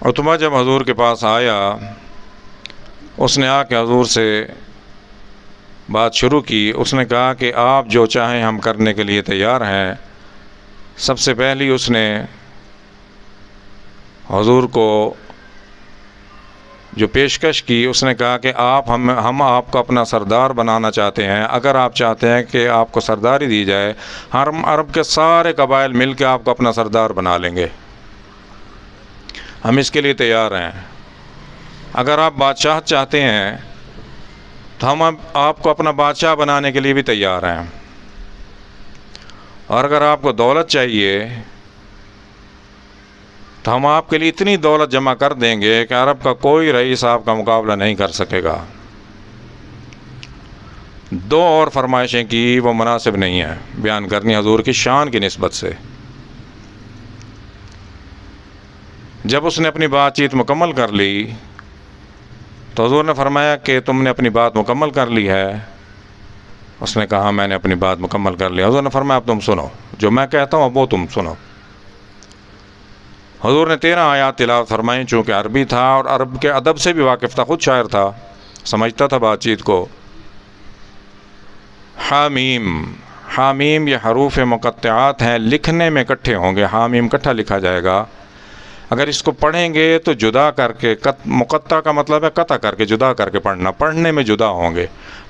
عتبہ جب حضور کے پاس آیا، اس نے آ کے حضور سے بات شروع کی۔ اس نے کہا کہ آپ جو چاہیں ہم کرنے کے لیے تیار ہیں۔ سب سے پہلی اس نے حضور کو جو پیشکش کی، اس نے کہا کہ ہم آپ کو اپنا سردار بنانا چاہتے ہیں۔ اگر آپ چاہتے ہیں کہ آپ کو سرداری دی جائے، ہم عرب کے سارے قبائل مل کے آپ کو اپنا سردار بنا لیں گے، ہم اس کے لیے تیار ہیں۔ اگر آپ بادشاہ چاہتے ہیں تو ہم آپ کو اپنا بادشاہ بنانے کے لیے بھی تیار ہیں، اور اگر آپ کو دولت چاہیے تو ہم آپ کے لیے اتنی دولت جمع کر دیں گے کہ عرب کا کوئی رئیس آپ کا مقابلہ نہیں کر سکے گا۔ دو اور فرمائشیں کی، وہ مناسب نہیں ہیں بیان کرنی حضور کی شان کی نسبت سے۔ جب اس نے اپنی بات چیت مکمل کر لی تو حضور نے فرمایا کہ تم نے اپنی بات مکمل کر لی ہے؟ اس نے کہا میں نے اپنی بات مکمل کر لی۔ حضور نے فرمایا اب تم سنو، جو میں کہتا ہوں اب وہ تم سنو۔ حضور نے 13 آیات تلاوت فرمائیں۔ چونکہ عربی تھا اور عرب کے ادب سے بھی واقف تھا، خود شاعر تھا، سمجھتا تھا بات چیت کو۔ حامیم، حامیم یہ حروف مقطعات ہیں، لکھنے میں اکٹھے ہوں گے، حامیم اکٹھا لکھا جائے گا۔ اگر اس کو پڑھیں گے تو جدا کر کے، مقطع کا مطلب ہے قطع کر کے، جدا کر کے پڑھنا، پڑھنے میں جدا ہوں گے۔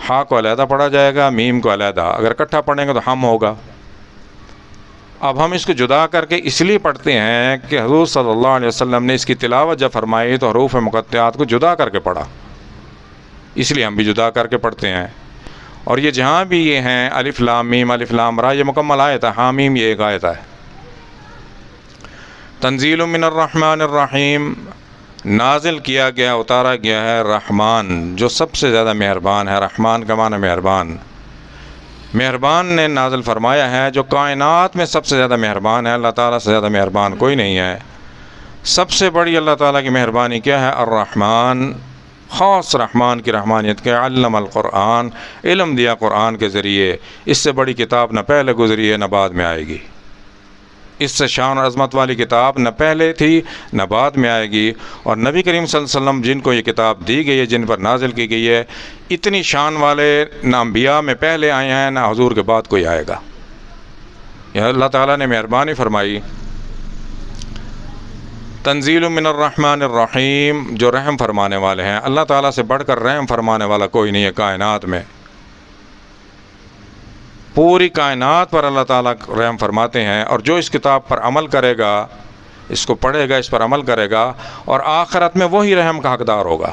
ہا کو علیحدہ پڑھا جائے گا، میم کو علیحدہ۔ اگر اکٹھا پڑھیں گے تو ہم ہوگا۔ اب ہم اس کو جدا کر کے اس لیے پڑھتے ہیں کہ حضور صلی اللہ علیہ وسلم نے اس کی تلاوت جب فرمائی تو حروف مقطعات کو جدا کر کے پڑھا، اس لیے ہم بھی جدا کر کے پڑھتے ہیں۔ اور یہ جہاں بھی یہ ہیں الف لام میم، الف لام را، یہ مکمل آیت ہے۔ حامیم یہ ایک آیت ہے۔ تنزیل من الرحمن الرحیم، نازل کیا گیا، اتارا گیا ہے رحمان، جو سب سے زیادہ مہربان ہے۔ رحمان کا معنی مہربان، مہربان نے نازل فرمایا ہے، جو کائنات میں سب سے زیادہ مہربان ہے۔ اللہ تعالیٰ سے زیادہ مہربان کوئی نہیں ہے۔ سب سے بڑی اللہ تعالیٰ کی مہربانی کیا ہے؟ الرحمن، خاص رحمان کی رحمانیت کے علم القرآن، علم دیا قرآن کے ذریعے۔ اس سے بڑی کتاب نہ پہلے گزری ہے نہ بعد میں آئے گی۔ اس سے شان اور عظمت والی کتاب نہ پہلے تھی نہ بعد میں آئے گی۔ اور نبی کریم صلی اللہ علیہ وسلم جن کو یہ کتاب دی گئی ہے، جن پر نازل کی گئی ہے، اتنی شان والے نہ انبیاء میں پہلے آئے ہیں نہ حضور کے بعد کوئی آئے گا۔ یہ اللہ تعالیٰ نے مہربانی فرمائی۔ تنزیل من الرحمن الرحیم، جو رحم فرمانے والے ہیں۔ اللہ تعالیٰ سے بڑھ کر رحم فرمانے والا کوئی نہیں ہے کائنات میں۔ پوری کائنات پر اللہ تعالیٰ رحم فرماتے ہیں، اور جو اس کتاب پر عمل کرے گا، اس کو پڑھے گا، اس پر عمل کرے گا، اور آخرت میں وہی رحم کا حقدار ہوگا۔